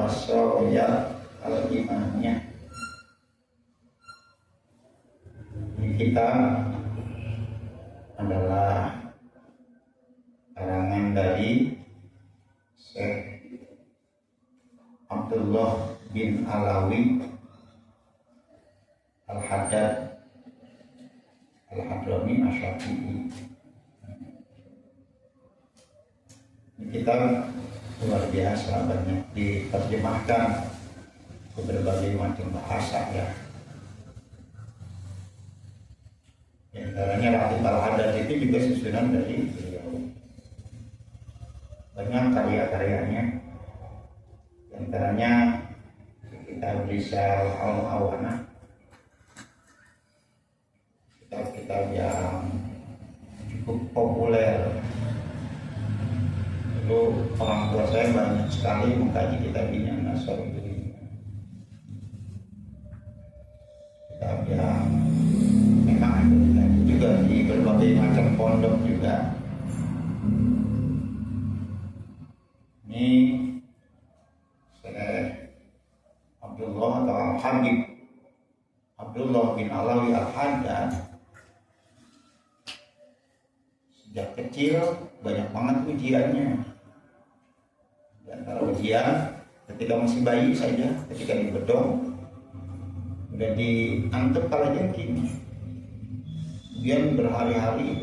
wasoya al-imaniyah. Ini kita adalah karangan dari Syekh Abdullah bin Alawi Al-Haddad Al-Hadrami Asy-Syafi'i. Ini kitab luar biasa, banyak diterjemahkan ke berbagai macam bahasa ya. Di antaranya Ratib Al-Haddad itu juga susunan dari beliau. Banyak karya-karyanya. Di antaranya kitab Risal Al-Awana, kitab-kitab yang cukup populer. Dulu orang tua saya banyak sekali mengkaji kitab ini, An-Nasr ini. Kitab yang memang ada juga di berbagai macam pondok juga. Ini Syekh Abdullah atau Al-Habib Abdullah bin Alawi Al-Haddad sejak kecil banyak banget ujiannya. Di antara ujian ketika masih bayi saja, ketika di bedong udah dianggap kalau jengking. Kemudian berhari-hari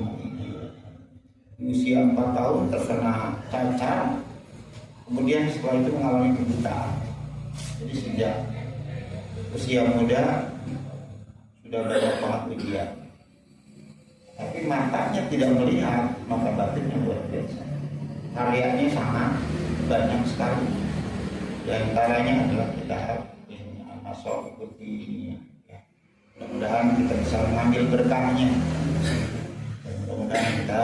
di usia 4 tahun terkena cacar. Kemudian setelah itu mengalami kebutaan. Jadi sejak usia muda sudah banyak banget ujian. Tapi matanya tidak melihat, mata batinnya luar biasa. Karyanya sangat banyak sekali. Di antaranya adalah kitab An-Nasr ini. Ya. Mudah-mudahan kita bisa mengambil berkahnya. Dan mudah-mudahan kita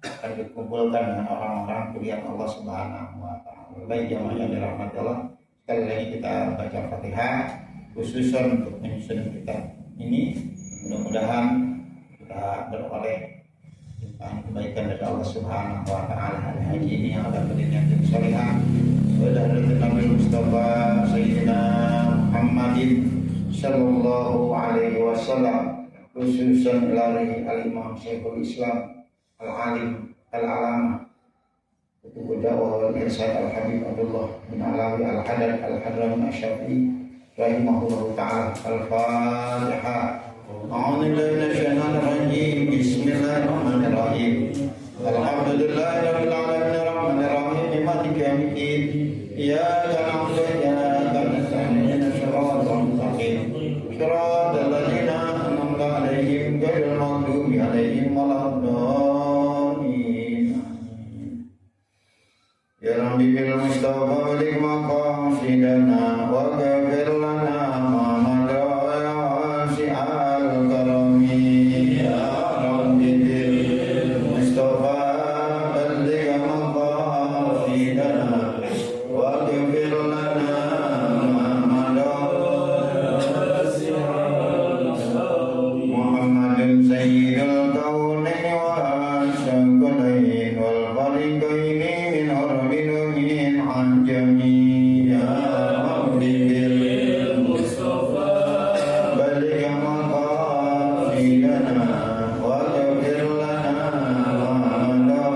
akan dikumpulkan dengan orang-orang pilihan Allah Subhanahu wa Ta'ala. Baik jamaah yang dirahmati Allah, sekali lagi kita baca Fatihah khusus untuk menyusun kitab ini. Mudah-mudahan kita beroleh kebaikan dari Allah Subhanahu wa Ta'ala. Haji ini yang ada berinya yang salihah. Wassalamualaikum Nabi Mustafa Sayyidina Muhammadin sallallahu alaihi wasallam, khususan ilari al-Imam Syekhul Islam Al-Alim Al-Alama Kutub Dakwah wal Irsyad Al-Habib Abdullah bin Alawi Al-Haddad Al-Hadrami Asy-Syafi'i rahimahullahu ta'ala. Al-Fatihah. A'udzu billahi minasyaitonir rajim. Bismillahirrahmanirrahim. Alhamdulillahirabbil alamin arrahmanir rahim maliki yaumiddin. Iyyaka na'budu wa iyyaka nasta'in ihdinas siratal mustaqim. Shiratal ladzina an'amta 'alaihim ghairil maghdubi 'alaihim waladdallin. Ya Rabbi bil Mustafa balik maqasidana wa ghfir lana ma madha ya wasi'al karami. Ya Rabbi bil Mustafa balik maqasidana wa ghfir lana ma madha ya wasi'al karami. Muhammadun sayyidul kaunaini wa syakulain wal fariqaini min arbin min anjami. Ya Rabbi bil Mustafa baligh maqasidana wa ghfir lana ma madha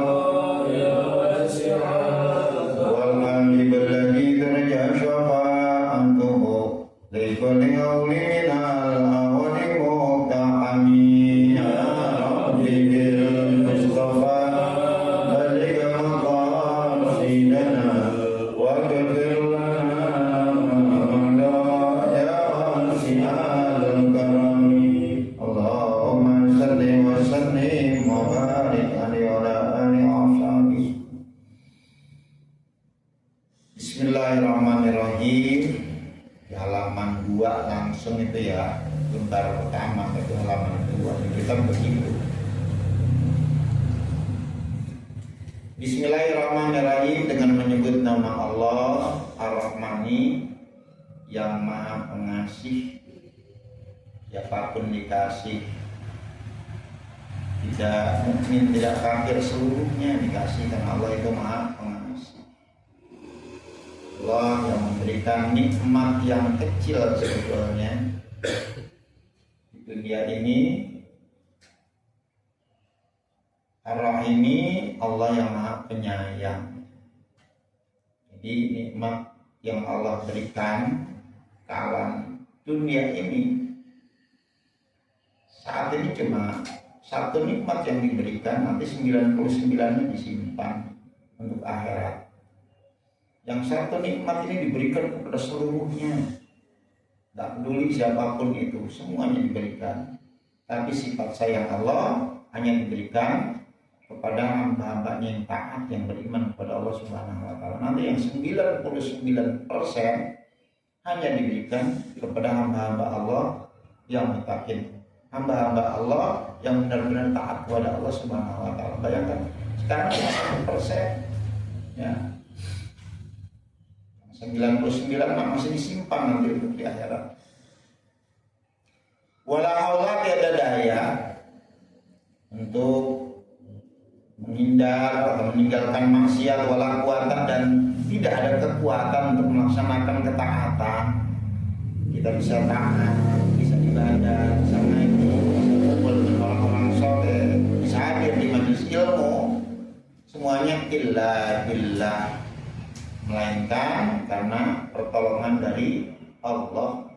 ya wasi'al wal habib alladhi turja syafa'atuhu likulli qawlin minal awali muqtahami. Ya Rabbi bil Mustafa baligh maqasidana wa ghfir lana ma madha ya wasi'al karami. Allahumma salli wa sallim wa barik alaihi wa ala alihi wa sahbihi. Bismillahirrahmanirrahim. Di halaman 2 langsung itu ya, lembar pertama itu halaman 2 kita begitu. Bismillahirrahmanirrahim, dengan menyebut nama Allah Ar-Rahmani yang Maha Pengasih. Siapapun dikasih, tidak mukmin, tidak kafir, seluruhnya dikasih karena Allah itu Maha Pengasih. Allah yang memberikan nikmat yang kecil sebetulnya di dunia ini. Ar-Rahimi, Allah yang Maha Penyayang. Jadi nikmat yang Allah berikan ke alam dunia ini saat ini cuma satu nikmat yang diberikan, nanti 99-nya disimpan untuk akhirat. Yang satu nikmat ini diberikan kepada seluruhnya, tidak peduli siapapun itu, semuanya diberikan. Tapi sifat sayang Allah hanya diberikan kepada hamba-hambanya yang taat, yang beriman kepada Allah Subhanahu wa Ta'ala. Nanti yang 99% hanya diberikan kepada hamba-hamba Allah yang mutakin, hamba-hamba Allah yang benar-benar taat kepada Allah Subhanahu wa Ta'ala. Bayangkan sekarang 1%, ya, 99 masih disimpan nanti untuk di akhirat. Wala haula, tiada daya untuk menghindar atau meninggalkan maksiat, wala kuatan, dan tidak ada kekuatan untuk melaksanakan ketaatan. Kita bisa taat, bisa ibadah, bisa ngaji, bisa kumpul dengan orang-orang soleh, bisa hadir di majelis ilmu, semuanya illa billah, melainkan karena pertolongan dari Allah.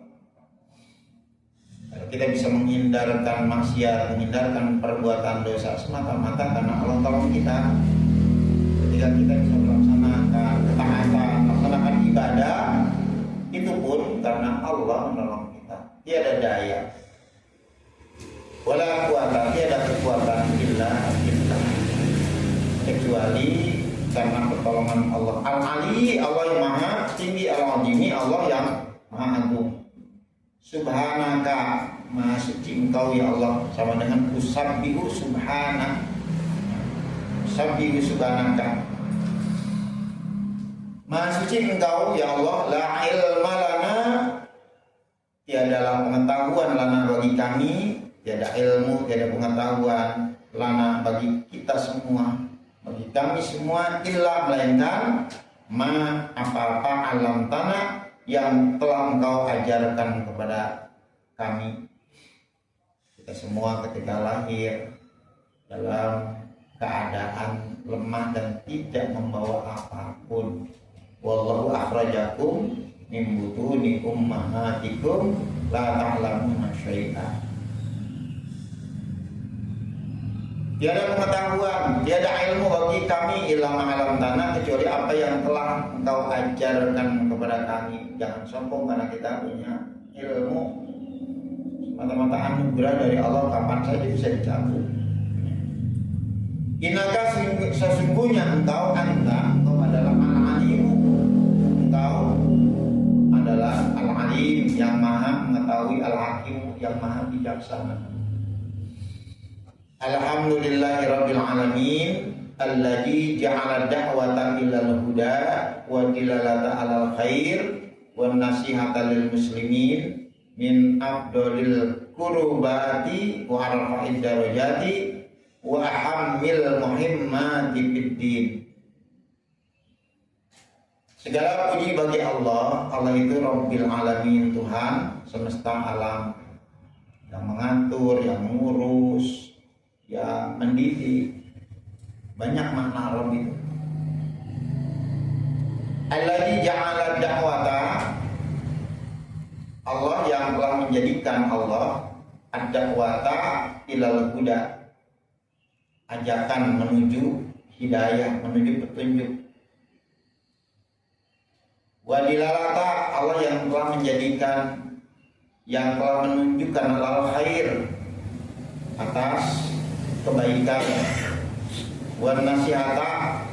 Kita bisa menghindarkan maksiat, menghindarkan perbuatan dosa semata-mata karena Allah tolong kita. Ketika kita bisa melaksanakan ketaatan, melaksanakan ibadah, itu pun karena Allah menolong kita. Tiada daya, wala kuwata, tiada kekuatan illa billah, kecuali karena pertolongan Allah. Al-Ali, Allah yang maha tinggi, Al-Azimi, Allah yang maha agung. Subhanaka, maha suci engkau ya Allah, sama dengan usabbihu subhanak, usabbihu subhanaka, maha suci engkau ya Allah. La ilma lana, tiadalah pengetahuan lana bagi kami, tiada ilmu, tiada pengetahuan lana bagi kita semua, bagi kami semua, illa melainkan ma apa-apa alam tanah yang telah engkau ajarkan kepada kami. Kita semua ketika lahir dalam keadaan lemah dan tidak membawa apapun. Wallahu akhrajakum min butuni ummahatikum la ta'lamuna syai'a. Tiada pengetahuan, tiada ilmu bagi kami illa ma'alam tanah, kecuali apa yang telah engkau ajarkan kepada kami. Jangan sombong karena kita punya ilmu, semata-mata anugerah dari Allah, kapan saja bisa dicabut. Innaka, sesungguhnya engkau adalah al-alimu, engkau adalah al-alim yang maha mengetahui, al-hakim yang maha bijaksana. Alhamdulillahi rabbil alamin alladzi ja'ala da'wata ilal huda wa dilalata alal khair wa nasihata lil muslimin min afdalil qurbati wa arfa'id darajati wa ahammil muhimmati fiddin. Segala puji bagi Allah. Allah itu Rabbil alamin, Tuhan semesta alam, yang mengatur, yang mengurus, yang mendidik. Banyak makna Rabb itu. Alladzi ja'ala da'wata, Allah yang telah menjadikan Allah ad-da'wata ilal huda, ajakan menuju hidayah, menuju petunjuk. Wa dilalata, Allah yang telah menjadikan, yang telah menunjukkan alal khair, atas kebaikan. Wan nasihata,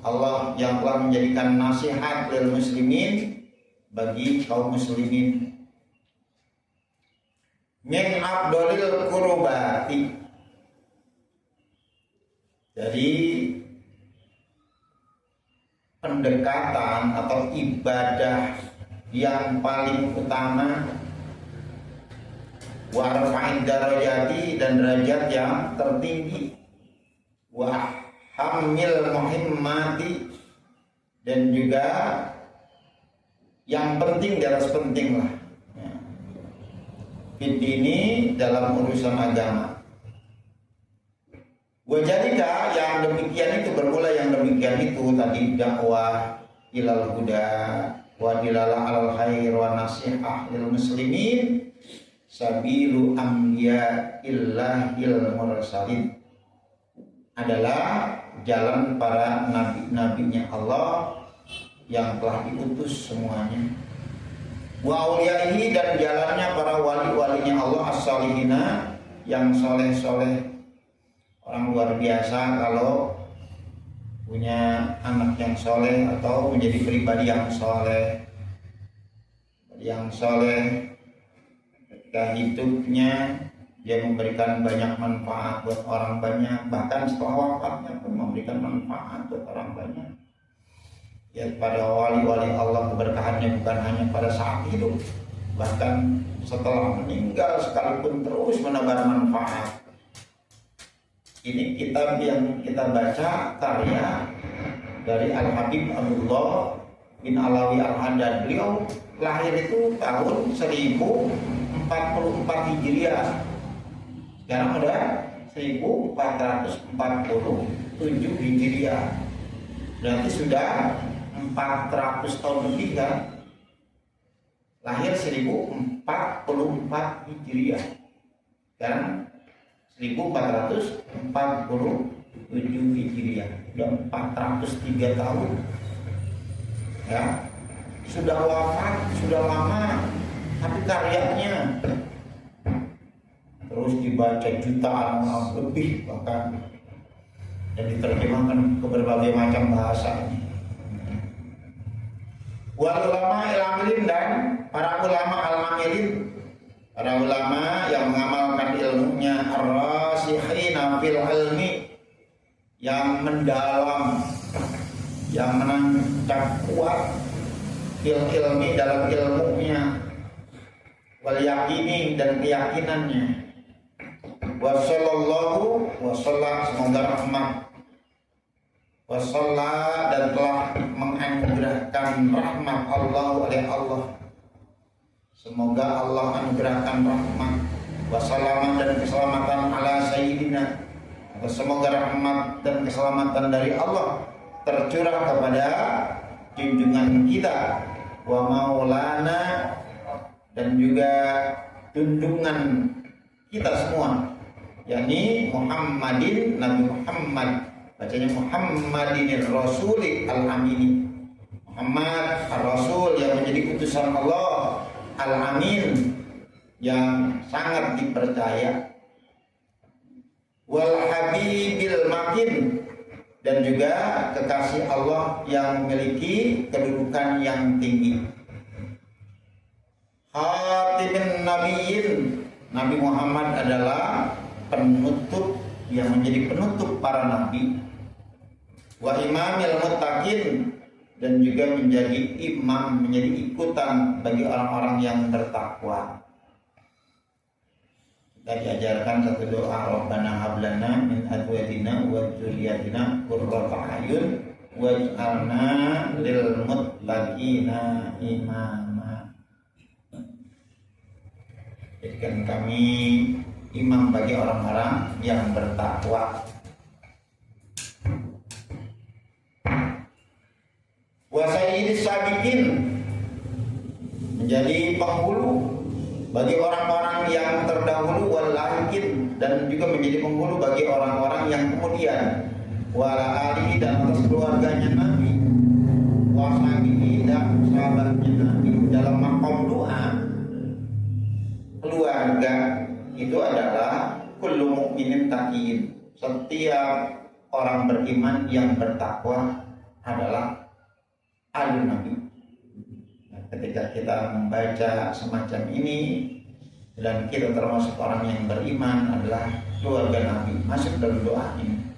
Allah yang telah menjadikan nasihat lil muslimin, bagi kaum muslimin. Min afdalil qurbati, dari pendekatan atau ibadah yang paling utama. Wa arfa'id darajati, dan derajat yang tertinggi. Wa hammil muhimmati, dan juga yang penting di atas penting lah. Ya. Ini dalam urusan agama. Wajadika yang demikian itu bermula yang demikian itu tadi dakwah ilal huda wa dilala alal khair wa nasihah lil muslimin sabilu anbiya illahil mursalin adalah jalan para nabi-nabinya Allah yang telah diutus semuanya. Wa auliyaihi dan jalannya para wali-walinya Allah as-salihina yang soleh-soleh. Orang luar biasa kalau punya anak yang soleh atau menjadi pribadi yang soleh. Yang soleh ketika hidupnya dia memberikan banyak manfaat buat orang banyak, bahkan setelah wafatnya pun memberikan manfaat buat orang banyak. Ya, pada wali-wali Allah keberkahannya bukan hanya pada saat hidup, bahkan setelah meninggal sekalipun terus menebar manfaat. Ini kitab yang kita baca karya dari Al-Habib Abdullah bin Alawi Al-Haddad. Beliau lahir itu tahun 1044 Hijriah. Sekarang ada 1447 Hijriah. Berarti sudah 400 tahun lebih kan? Lahir 1044 Hijriah. Sekarang 1447 Hijriah, sudah 403 tahun. Ya, sudah wafat, sudah lama, tapi karyanya terus dibaca jutaan lebih bahkan dan diterjemahkan ke berbagai macam bahasa. Wal ulama al-amilin dan para ulama al-amilin, para ulama yang mengamalkan ilmunya, ar-rasikhina fil ilmi, yang mendalam, yang menancap kuat fil ilmi dalam ilmunya, wal yakini dan keyakinannya. Wa sallallahu wa sallam, semoga rahmat, wa sallam dan telah menganugerahkan rahmat Allah oleh Allah. Semoga Allah anugerahkan rahmat wassalamat dan keselamatan ala sayyidina. Semoga rahmat dan keselamatan dari Allah tercurah kepada junjungan kita wa maulana dan juga junjungan kita semua, yakni Muhammadin, Nabi Muhammad, bacanya Muhammadinir Rasuli al-Amini, Muhammad ar-Rasul yang menjadi utusan Allah, al-Amin yang sangat dipercaya, wal Habibil Makin dan juga kekasih Allah yang memiliki kedudukan yang tinggi. Khatimin Nabiyyin, Nabi Muhammad adalah penutup yang menjadi penutup para nabi. Wa imamil muttaqin dan juga menjadi imam, menjadi ikutan bagi orang-orang yang bertakwa. Kita diajarkan satu doa, Rabbana hablana min azwajina wa dzurriyyatina qurrata a'yun waj'alna lil muttaqina imama. Jadikan kami imam bagi orang-orang yang bertakwa. Wa sayyidis sabiqin, menjadi penghulu bagi orang-orang yang terdahulu, wal lahiqin dan juga menjadi penghulu bagi orang-orang yang kemudian, wala alihi dan atas keluarganya Nabi, wa sahbihi dan sahabatnya Nabi. Dalam maqam doa keluarga itu adalah kullu mu'minin taqiyyin, setiap orang beriman yang bertakwa adalah ahli Nabi. Nah, ketika kita membaca semacam ini dan kita termasuk orang yang beriman adalah keluarga Nabi, masuk dalam doa ini.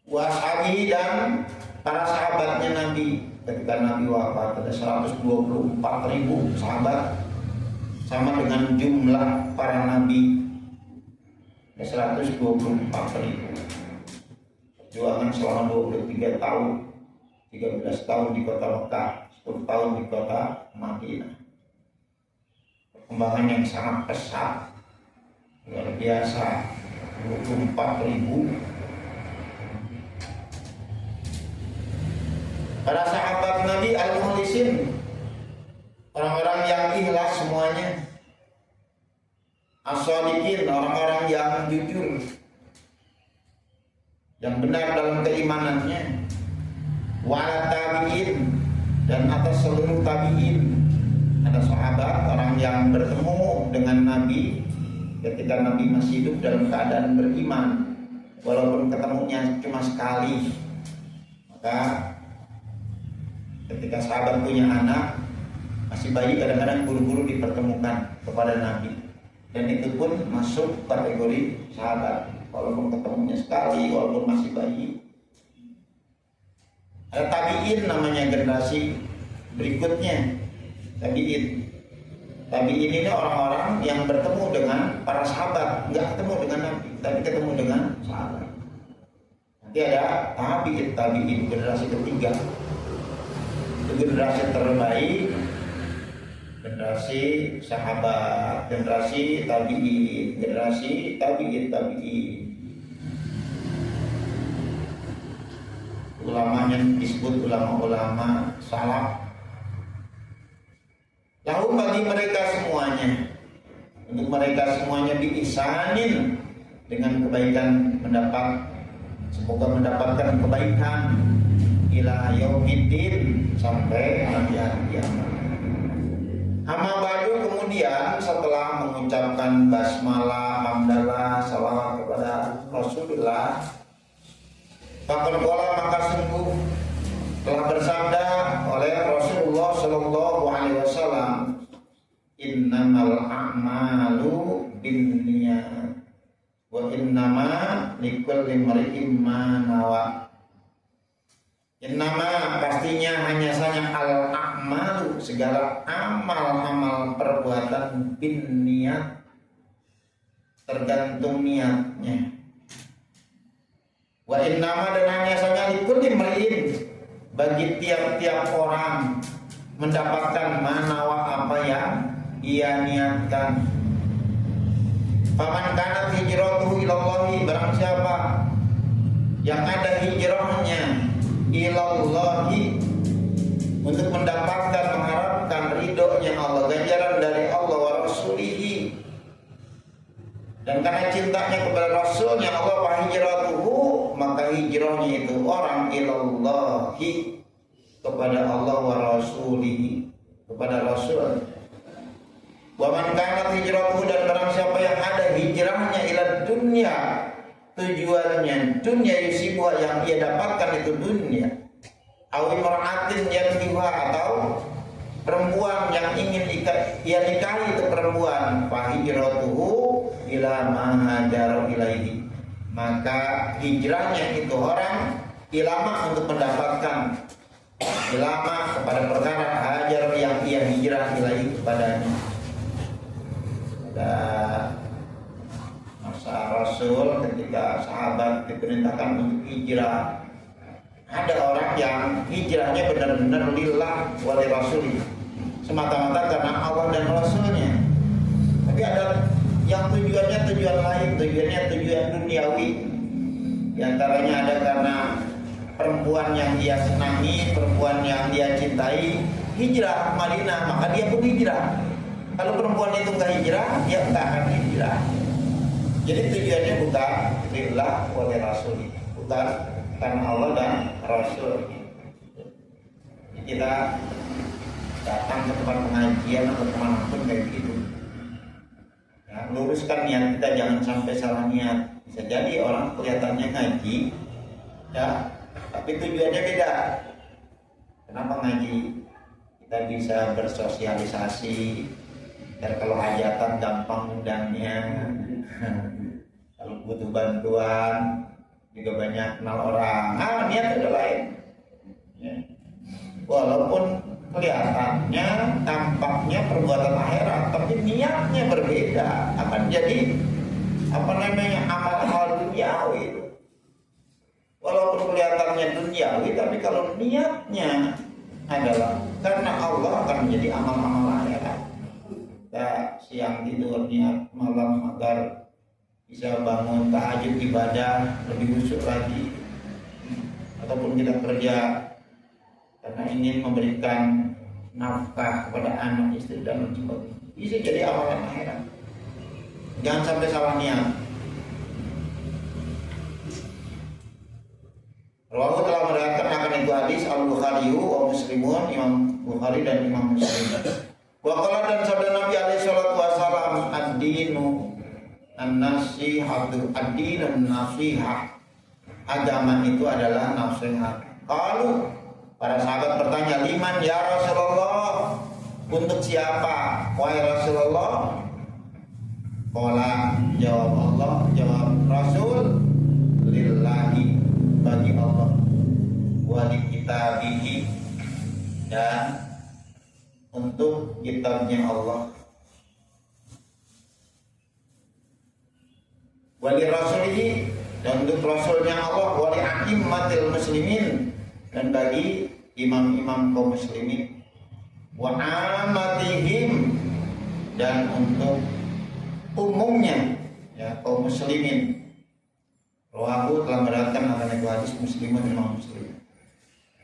Washabi dan para sahabatnya Nabi, ketika Nabi wafat ada 124.000 sahabat, sama dengan jumlah para nabi 124.000. Perjuangan selama 23 tahun 13 tahun di kota Mekah, 10 tahun di kota Madinah. Perkembangan yang sangat pesat, luar biasa. 24.000. Para sahabat Nabi al-mukhlisin, orang-orang yang ikhlas semuanya, as-shadiqin, orang-orang yang jujur, yang benar dalam keimanannya, wala tabi'in, dan atas seluruh tabi'in. Ada sahabat, orang yang bertemu dengan Nabi ketika Nabi masih hidup dalam keadaan beriman, walaupun ketemunya cuma sekali. Maka ketika sahabat punya anak masih bayi, kadang-kadang buru-buru dipertemukan kepada Nabi, dan itu pun masuk kategori sahabat, walaupun ketemunya sekali, walaupun masih bayi. Ada tabi'in, namanya generasi berikutnya. Tabi'in ini orang-orang yang bertemu dengan para sahabat, nggak ketemu dengan Nabi, tapi ketemu dengan sahabat. Nanti ada tabi'in generasi ketiga. Itu generasi terbaik, generasi sahabat, generasi tabi'in. Ulamanya disebut ulama-ulama salaf. Lalu bagi mereka semuanya, untuk mereka semuanya diihsanin dengan kebaikan, semoga mendapatkan kebaikan ila yaumiddin, sampai hari kiamat. Amma ba'du, kemudian setelah mengucapkan basmalah, hamdalah, salawat kepada Rasulullah, faqad qala, maka sungguh telah bersabda oleh Rasulullah Shallallahu Alaihi Wasallam, innamal a'malu binniyat wa innama likulli imri'in ma nawa. Innama, pastinya hanya saja, al a'malu, segala amal-amal perbuatan, binniyat, tergantung niatnya. Wa innama, dan hanya saja likulli imri'in, bagi tiap-tiap orang mendapatkan manawa, apa yang ia niatkan. Faman kanat hijratuhu ilallahi, barang siapa yang ada hijrahnya ilallahi, untuk mendapatkan, mengharapkan ridhonya Allah, ganjaran dari Allah wa rasulihi, dan karena cintanya kepada Rasulnya Allah, fa hijratuhu, maka hijrahnya itu orang ilallahi, kepada Allah wa rasulihi, kepada Rasul. Wa man kanat hijratuhu, dan barang siapa yang ada hijrahnya ila dunya, tujuannya dunia, yusibuha, yang ia dapatkan itu dunia, aw imra'atin yankihuha, atau perempuan yang ingin ia nikahi itu perempuan, fa hijratuhu ila ma hajara ilaihi, maka hijrahnya itu orang ilama, untuk mendapatkan ilama, kepada perkara hajar yang ia hijrah ilaihi, kepadanya. Pada masa Rasul, ketika sahabat diperintahkan untuk hijrah, ada orang yang hijrahnya benar-benar lillah wali rasuli, semata-mata karena Allah dan Rasulnya. Tapi ada yang tujuannya tujuan lain, tujuan duniawi. Di antaranya ada karena perempuan yang dia senangi, perempuan yang dia cintai, hijrah ke Madinah, maka dia pun hijrah. Kalau perempuan itu nggak hijrah, dia nggak akan hijrah. Jadi tujuannya bukan lillah wali rasuli, bukan karena Allah dan Rasul. Jadi kita datang ke tempat pengajian atau kemanapun kayak gitu, ya, luruskan niat kita, jangan sampai salah niat. Bisa jadi orang kelihatannya ngaji, ya, tapi tujuannya beda. Kenapa ngaji? Kita bisa bersosialisasi, dan kalau hajatan gampang undangnya. Kalau butuh bantuan juga banyak kenal orang. Niat udah lain, ya. Walaupun kelihatannya, tampaknya perbuatan akhirat, tapi niatnya berbeda, akan jadi amal duniawi. Walaupun kelihatannya duniawi, tapi kalau niatnya adalah karena Allah akan menjadi amal-amal akhirat. Kita siang tidur niat malam agar bisa bangun tahajud ibadah lebih khusyuk lagi, ataupun kita kerja karena ingin memberikan nafkah kepada anak istri dan lain sebagainya, bisa jadi amalan akhirat. Jangan sampai salah niat. Rawahu telah meriwayatkan akan itu hadis Al-Bukhari wa Muslimun, Imam Bukhari dan Imam Muslim. Wa qala, dan sabda Nabi alaihi salatu wasallam, ad-dinu an-nasihatu, ad-dinu an-nasihah. Agama itu adalah nasihat. Kalau para sahabat bertanya, liman ya Rasulullah, untuk siapa wahai Rasulullah? Qala, jawab Allah, jawab Rasul, lillahi, bagi Allah, wali kitabihi, dan untuk kitabnya Allah, wali rasulihi, dan untuk rasulnya Allah, wali a'immatil muslimin, dan bagi imam-imam kaum muslimin, wa amatihim, dan untuk umumnya ya kaum muslimin. Rawahu telah meriwayatkan akan itu hadis Muslimun, Imam Muslim.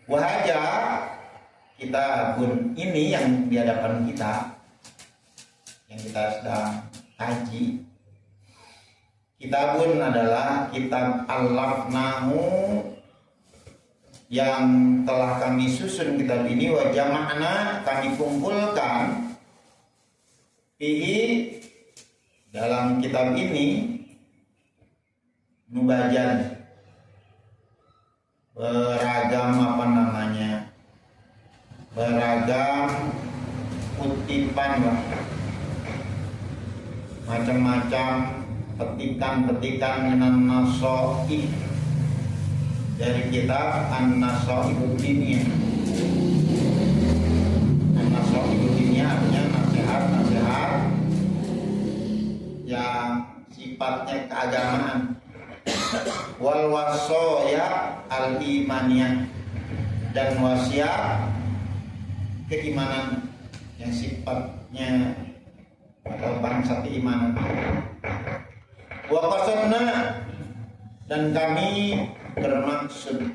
Wahaja, kita pun ini yang di hadapan kita, yang kita sedang kaji, kita pun adalah kitab Al-Lafnahu yang telah kami susun kitab ini, wa jama'na, kami kumpulkan fihi, dalam kitab ini, nubajan, beragam beragam kutipan lah, macam-macam petikan-petikan an-nasaih dari kitab An-Nasaihud Diniyah. An-Nasaihud Diniyah artinya nasihat-nasihat yang sifatnya keagamaan. Wal wasaya al-imaniyah, dan wasiat keimanan yang sifatnya atau bangsa keimanan. Wa qasadna, dan kami bermaksud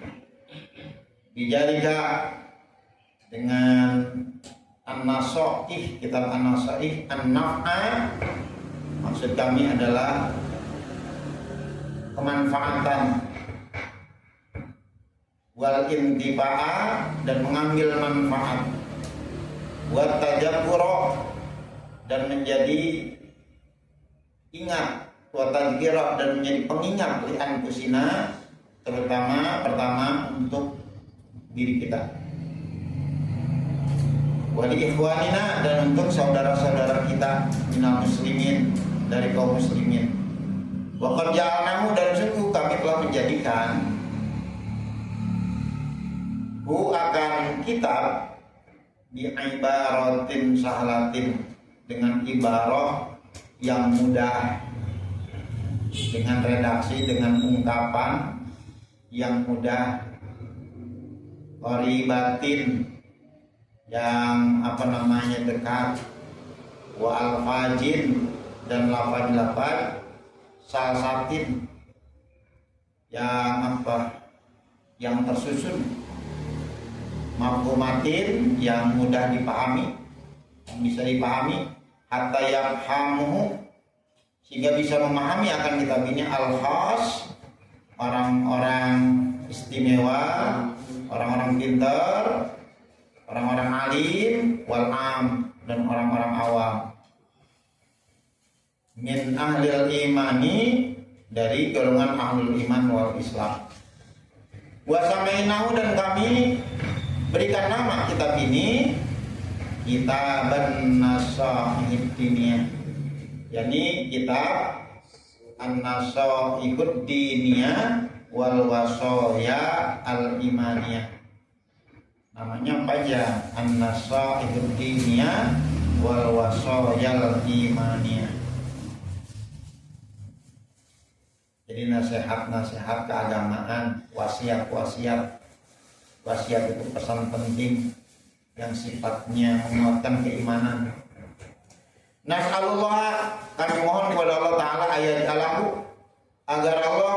bijalika, dengan an-nasaih, kitab an-nasaih, an-naf'a, maksud kami adalah kemanfaatan, wal intifa'a, dan mengambil manfaat, wa tajabbura, dan menjadi ingat, wa tadhkira, dan menjadi pengingat li anfusina, terutama pertama untuk diri kita, wa li ikhwanina, dan untuk saudara-saudara kita minal muslimin, dari kaum muslimin. Wa qad ja'alnahu, dan sungguh kami telah menjadikan akan kitab bi ibaratin sahlatin, dengan ibarah yang mudah, dengan redaksi, dengan ungkapan yang mudah, qaribatin, yang dekat, wa alfajin, dan lafaz-lafaz salsatin, yang yang tersusun, mafhumatin, yang mudah dipahami, yang bisa dipahami, hatta yafhamuhu, sehingga bisa memahami akan kitab ini al-khas, orang-orang istimewa, orang-orang pintar, orang-orang alim, wal am, dan orang-orang awam, min ahlil imani, dari golongan ahlul iman wal islam. Wa samainahu, dan kami berikan nama kitab ini Kitaban Nasaihud Diniyah, yakni kitab An-Nasaihud Diniyah wal Wasaya al-Imaniyah. Namanya apa aja? An-Nasaihud Diniyah wal Wasaya al-Imaniyah. Jadi nasihat-nasihat keagamaan, wasiat-wasiat. Wasiat itu pesan penting yang sifatnya menguatkan keimanan. Nas'alullah, kami mohon kepada Allah Ta'ala ayat alahu, agar Allah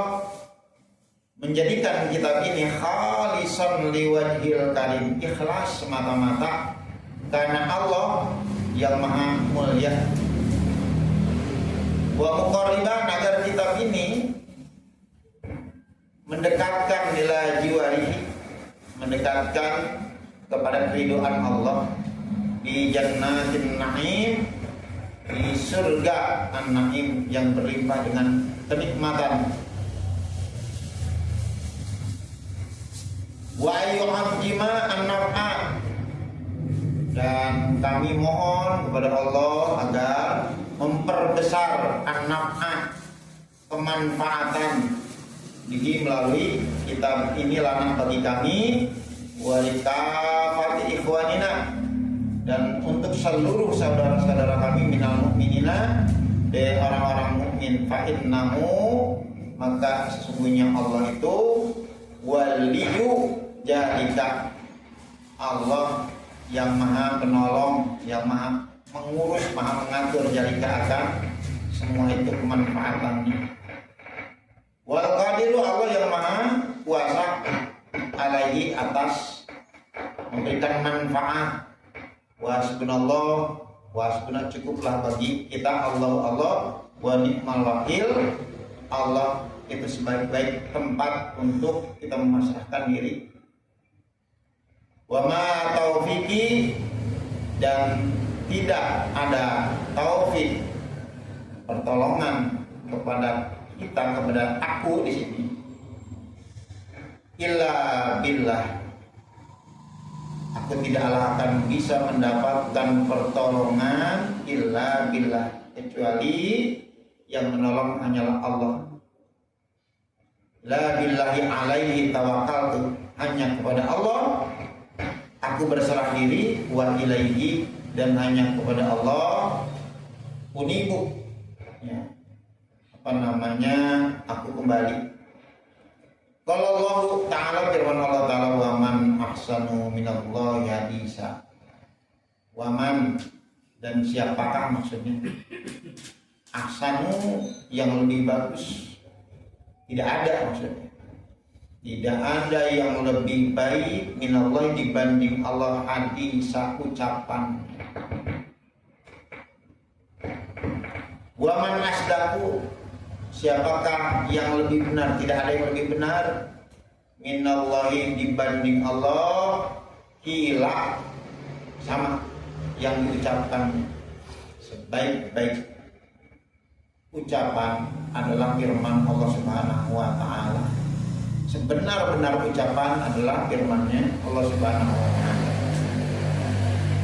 menjadikan kitab ini khalisan liwajhil karim, ikhlas semata-mata karena Allah yang maha mulia. Wa muqarriban, agar kitab ini mendekatkan ila jiwarihi, mendekatkan kepada keridhaan Allah di jannatin na'im, di surga an-na'im yang berlimpah dengan kenikmatan. Wa ayyuhajjima an-naf'a, dan kami mohon kepada Allah agar memperbesar an-naf'a, kemanfaatan bihi melalui kitab ini lana bagi kami, walikafati ikhwanina, dan untuk seluruh saudara-saudara kami minal mu'minina, dari orang-orang mukmin. Fa innahu, maka sesungguhnya Allah itu waliyu jalika, Allah yang maha penolong, yang maha mengurus, maha mengatur jalika akan semua itu kemanfaatannya. Wal qadiru, Allah yang maha kuasa alaihi, atas memberikan manfaat. Wasbunallah, wasbunah, cukuplah bagi kita Allah wa ni'mal wakil, Allah itu sebaik-baik tempat untuk kita memasrahkan diri. Wa ma taufiqi, dan tidak ada taufik, pertolongan kepada kita, kepada aku di sini, illa billah, aku tidaklah akan bisa mendapatkan pertolongan illa billah, kecuali yang menolong hanyalah Allah. La billahi alaihi tawakkaltu, hanya kepada Allah aku berserah diri, wa ilaihi, dan hanya kepada Allah unibu, ya, aku kembali. Kalau Allah Ta'ala, firman Allah Ta'ala, wa man ahsanu minallahi hadisa, wa man, dan siapakah maksudnya, ahsanu, yang lebih bagus, tidak ada maksudnya, tidak ada yang lebih baik minallahi dibanding Allah, hadisa, ucapan. Wa man asdaqu, siapakah yang lebih benar, tidak ada yang lebih benar minallahi dibanding Allah, hila, sama yang diucapkan. Sebaik-baik ucapan adalah firman Allah Subhanahu wa Ta'ala. Sebenar-benar ucapan adalah firman-Nya Allah Subhanahu wa Ta'ala.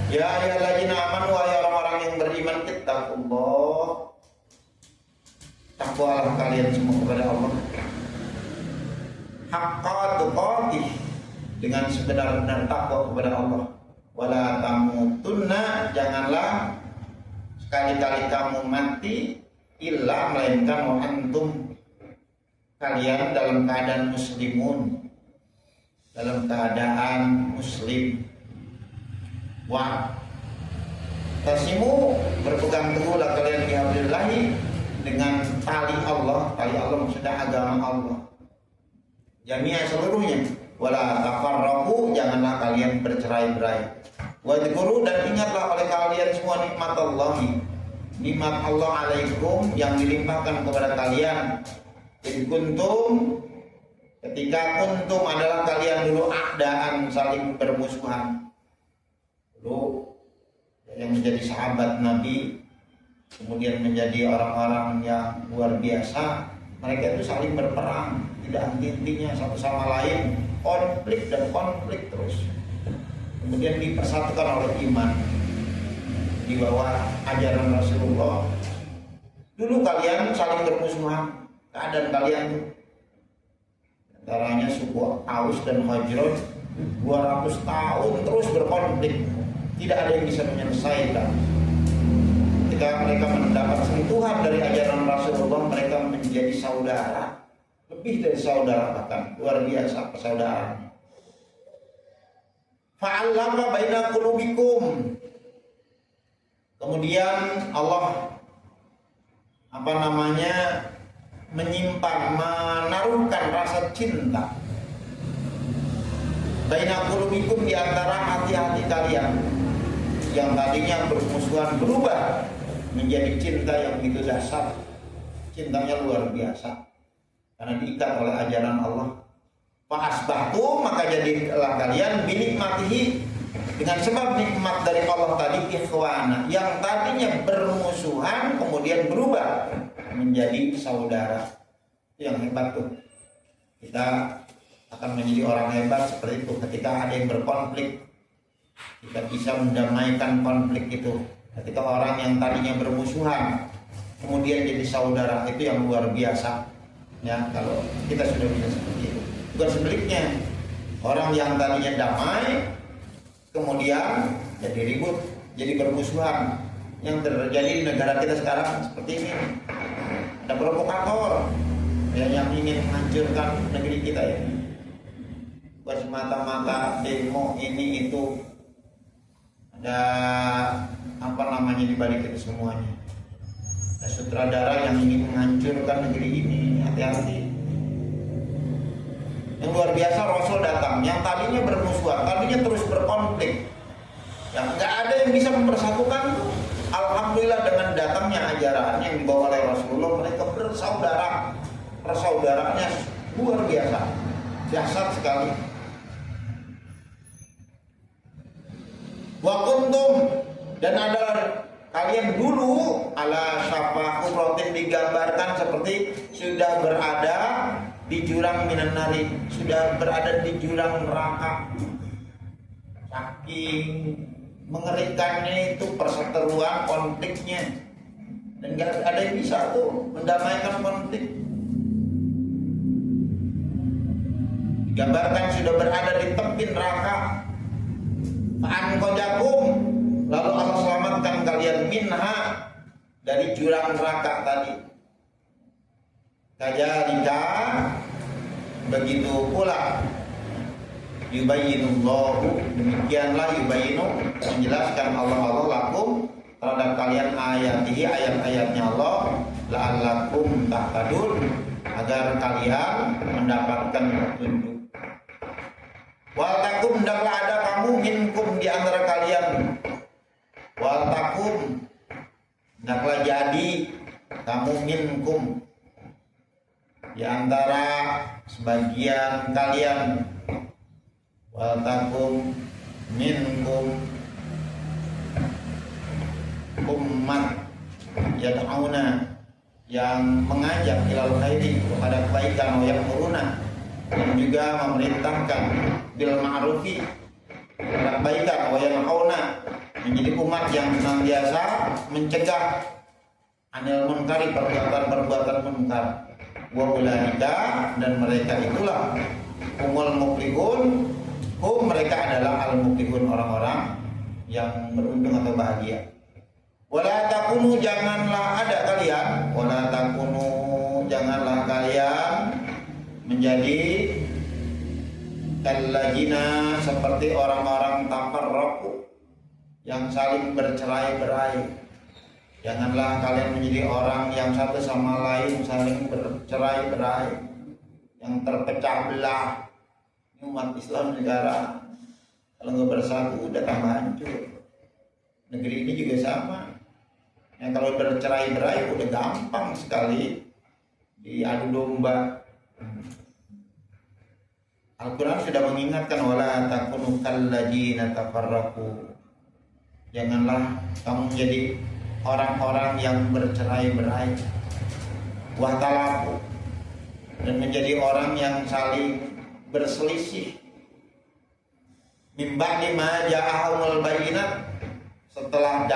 Ya ayyuhallazina amanu, wahai orang-orang yang beriman, ittaqullah, takwalah kalian semua kepada Allah, haqqa tuqatih, dengan sebenar-benar takwa kepada Allah. Wala tamutunna, janganlah sekali-kali kamu mati, illa, melainkan wa antum, kalian dalam keadaan muslimun, dalam keadaan muslim. Wa tasimu, berpegang teguhlah kalian bihablillahi, dengan tali Allah. Tali Allah maksudnya agama Allah, jami'ah, seluruhnya. Wala tafarraqu, janganlah kalian bercerai-berai. Wadhkuru, dan ingatlah oleh kalian semua nikmat Allahi, nikmat Allah alaikum, yang dilimpahkan kepada kalian. Kuntum, ketika kuntum adalah kalian dulu a'daan, saling bermusuhan. Dulu yang menjadi sahabat Nabi, kemudian menjadi orang-orang yang luar biasa, mereka itu saling berperang, tidak henti-hentinya satu sama lain, konflik dan konflik terus. Kemudian dipersatukan oleh iman di bawah ajaran Rasulullah. Dulu kalian saling bermusuhan, keadaan kalian antaranya suku Aus dan Khazraj 200 tahun terus berkonflik, tidak ada yang bisa menyelesaikan. Ketika mereka mendapat sentuhan dari ajaran Rasulullah, mereka menjadi saudara, lebih dari saudara, bahkan luar biasa persaudaraannya. fa'allama baina qulubikum. Kemudian Allah menyimpan, menaruhkan rasa cinta baina qulubikum, di antara hati-hati kalian yang tadinya bermusuhan berubah menjadi cinta yang begitu dahsyat. Cintanya luar biasa karena diikat oleh ajaran Allah. Fa asbahtum, maka jadilah kalian binikmatihi, dengan sebab nikmat dari Allah tadi, ikhwana, yang tadinya bermusuhan kemudian berubah menjadi saudara. Itu yang hebat tuh. Kita akan menjadi orang hebat seperti itu ketika ada yang berkonflik. Kita bisa mendamaikan konflik itu. Ketika orang yang tadinya bermusuhan kemudian jadi saudara, itu yang luar biasa. Ya, kalau kita sudah bisa seperti itu. Bukan sebaliknya, orang yang tadinya damai kemudian jadi ribut, jadi bermusuhan. Yang terjadi di negara kita sekarang seperti ini. Ada provokator yang ingin menghancurkan negeri kita ya. Bukan semata-mata demo ini itu, ada di balik itu semuanya. Ada sutradara yang ingin menghancurkan negeri ini. Hati-hati. Yang luar biasa, Rasul datang yang tadinya bermusuhan, tadinya terus berkonflik, yang nggak ada yang bisa mempersatukan tuh. Alhamdulillah dengan datangnya ajaran yang dibawa oleh Rasulullah, mereka bersaudara. Persaudaranya luar biasa, dahsyat sekali. Wa kuntum, dan ada kalian dulu ala syafa hufratin, digambarkan seperti sudah berada di jurang minan nari, sudah berada di jurang neraka. Saking mengerikannya itu perseteruan konfliknya, dan gak ada yang bisa tuh mendamaikan konflik. Digambarkan sudah berada di tepi neraka. Fa'anqadhakum, lalu Allah selamatkan kalian minha, dari jurang neraka tadi. Kadzalika, begitu pula, yubayyinullahu, demikianlah yubayyinu, menjelaskan Allah lakum terhadap kalian ayatihi, ayat-ayatnya Allah, la'allakum tahtadun, agar kalian mendapatkan petunjuk. Wal takum, hendaklah ada kamu, minkum, di antara kalian. Wal takum, hendaklah jadi kamu, minkum, di antara sebagian kalian. Wal takum minkum ummat yad'auna, yang mengajak ilal khairi, kepada kebaikan, wa ya'muruna, yang juga memerintahkan bil ma'rufi, kepada kebaikan, wa yanhauna, menjadi umat yang senantiasa mencegah anil munkari, perbuatan-perbuatan munkar. Wa ulaika, dan mereka itulah humul muflihun, mereka adalah al-muflihun, orang-orang yang beruntung atau bahagia. Wala takunu, janganlah ada kalian, wala takunu, janganlah kalian menjadi alladzina, seperti orang-orang tafarraqu, yang saling bercerai-berai. Janganlah kalian menjadi orang yang satu sama lain saling bercerai-berai, yang terpecah belah. Umat Islam negara kalau nggak bersatu udah tambah hancur. Negeri ini juga sama. Yang kalau bercerai-berai udah gampang sekali diadu domba. Al-Quran sudah mengingatkan, wala takunu kalladzina tafarraqu, janganlah kamu menjadi orang-orang yang bercerai-berai, wahtalafu, dan menjadi orang yang saling berselisih. Mimba lima ja'ahumul bayyinat, setelah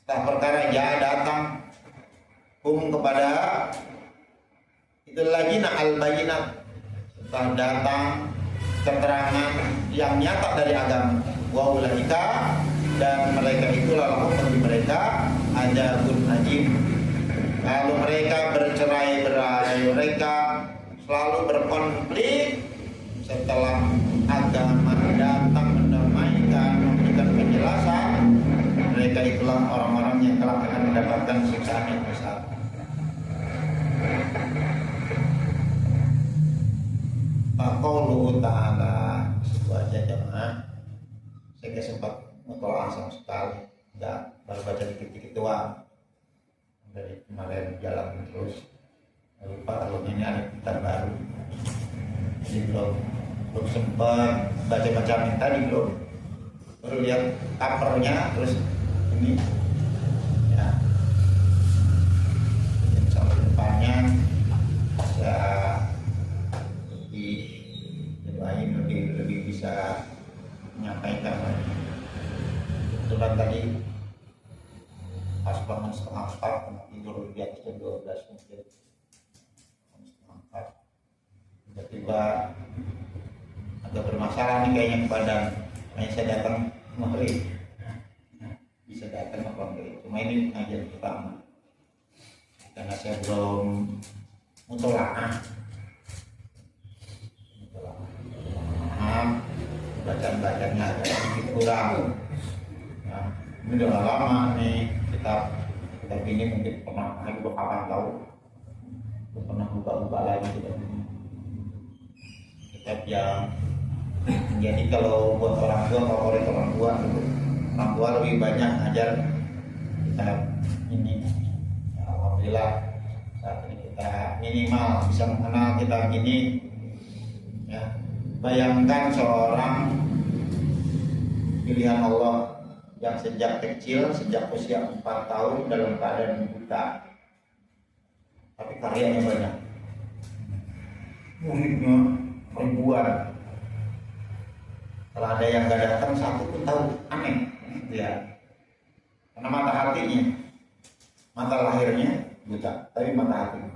perkara datang kepada itu lagi al bayyinat, setelah datang keterangan yang nyata dari agama. Wa ulaika, dan mereka itulah lahum, bagi mereka adzabun ajim. Kalau mereka bercerai-berai, mereka selalu berkonflik setelah agama datang orang-orang yang kelak akan mendapatkan siksaan yang besar. Qauluhu ta'ala, itu aja jemaah. Saya nggak sempat ngetolak sama sekali, baru baca dikit-dikit doang. Dari kemarin jalan terus, lupa kalau ini ada kitab baru, jadi belum sempat baca-baca tadi, belum. Baru lihat covernya, terus ini ya, sampai depannya bisa lebih bisa menyampaikan. Kebetulan tadi pas bangun setengah 4, tidur di atas jam 12 mungkin setengah 4, tiba-tiba agak bermasalah nih kayaknya ke badan. Makanya saya datang maghrib, bisa datang maghrib. Cuma ini ngajar pertama karena saya belum mutolaah, bacaan-bacanya agak sedikit kurang. Nah, ini udah lama nih kitab ini, mungkin pernah juga kapan tahu, pernah buka-buka lagi kitab yang jadi kalau buat orang tua, favorit orang tua lebih banyak ngajar kitab ini. Ya, alhamdulillah saat ini kita minimal bisa mengenal kitab ini ya. Bayangkan seorang pilihan Allah yang sejak kecil, sejak usia 4 tahun dalam keadaan buta, tapi karyanya banyak, muridnya ribuan. Kalau ada yang nggak datang satu pun tahu, aneh ya, karena mata hatinya, mata lahirnya buta, tapi mata hatinya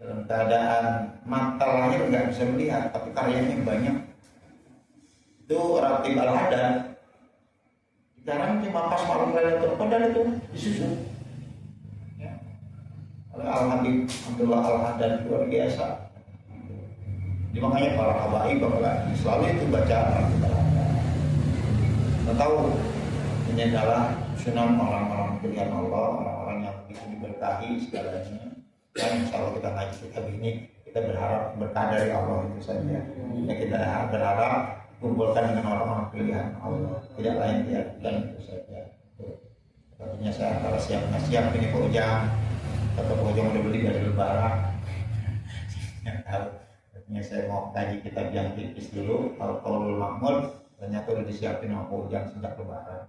dalam keadaan mata lahir nggak bisa melihat, tapi karyanya banyak. Itu Ratib Al-Hadad. Sekarang cuma pas malam Lailatul Qadar itu disusun. Ya. Al-Habib Abdullah Al-Hadad luar biasa. Jadi makanya para habaib selalu itu baca Ratib Al-Hadad. Kita tahu ini adalah sunan orang-orang pilihan Allah, orang-orang yang begitu diberkahi segalanya. Dan insya Allah kita ngaji kitab ini, kita berharap berkah dari Allah itu saja. Ya, kita berharap kumpulkan dengan orang-orang pilihan Allah, tidak lain tidak bukan itu saja. Tentunya saya kalau siap nggak siap ini Pak Ujang, atau Pak Ujang udah beli dari Lebaran. Tentunya saya mau kaji kitab yang tipis dulu. Kalau Qaulul Mahmud ternyata udah disiapin sama Pak Ujang sejak Lebaran.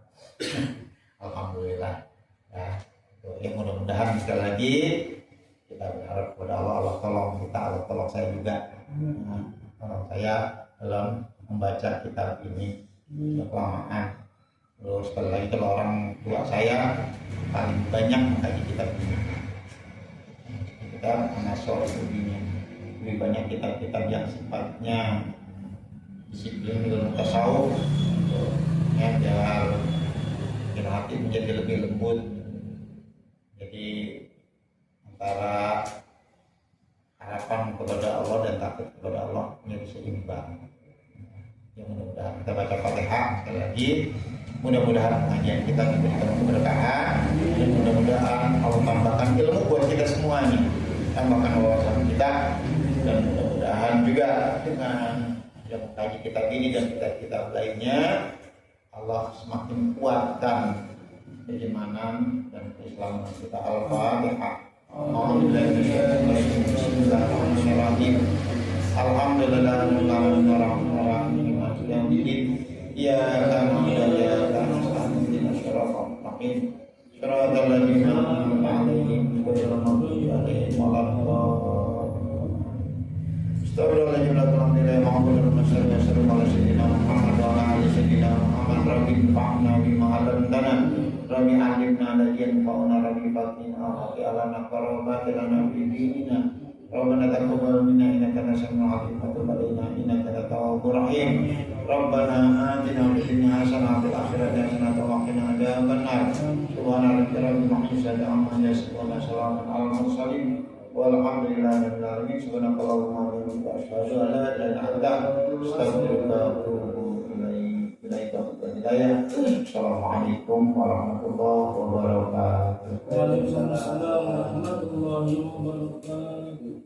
Alhamdulillah. Ya mudah-mudahan sekali lagi kita berharap kepada Allah, Allah tolong kita, Allah tolong saya juga, tolong saya dalam membaca kitab ini kelamaan. Terus sekali lagi kalau orang tua saya paling banyak mengkaji kitab ini, kitab An-Nasr ini, lebih banyak kitab-kitab yang sifatnya disiplin ilmu tasawuf, ya biar hati menjadi lebih lembut. Jadi antara harapan kepada Allah dan takut kepada Allah menjadi seimbang. Ya mudah-mudahan kita baca Fatihah sekali lagi. Mudah-mudahan pengajian kita diberikan keberkahan dan mudah-mudahan Allah tambahkan ilmu buat kita semua nih, tambahkan wawasan kita, dan mudah-mudahan juga dengan yang mengkaji kitab ini dan kitab-kitab lainnya Allah semakin kuatkan keimanan dan keislaman kita. Al-Fatihah. Bismillahirrahmanirrahim. Alhamdulillahirrahmanirrahim. Iyyaka na'budu wa iyyaka nasta'in. Ihdinas siratal mustaqim. Shiratal ladzina an'amta 'alaihim ghairil maghdubi 'alaihim waladdallin. Astagfirullahaladzim. Muhammadun sallallahu alaihi Muhammad wa ala ali sayyidina Muhammad. Rabbi fa'na bima 'allamtana. Rabbi 'allimna alladhi yanfa'una. Rabbi fa'tina wa qina batilana fi dinina. Rabbana taqabbal minna innaka antas samiul 'alim wa tub 'alaina innaka antat tawwabur rahim. Rabbana atina fid dunya hasanah wa fil akhirati hasanah wa qina adzabannar. Subhana rabbika rabbil izzati amma yasifun wa salamun 'alal mursalin walhamdulillahi rabbil alamin. Subhanakallahumma wa bihamdika asyhadu an la ilaha illa anta astaghfiruka wa atubu ilaik. hidayah. Assalamualaikum warahmatullahi wabarakatuh. Waalaikumsalam warahmatullahi wabarakatuh.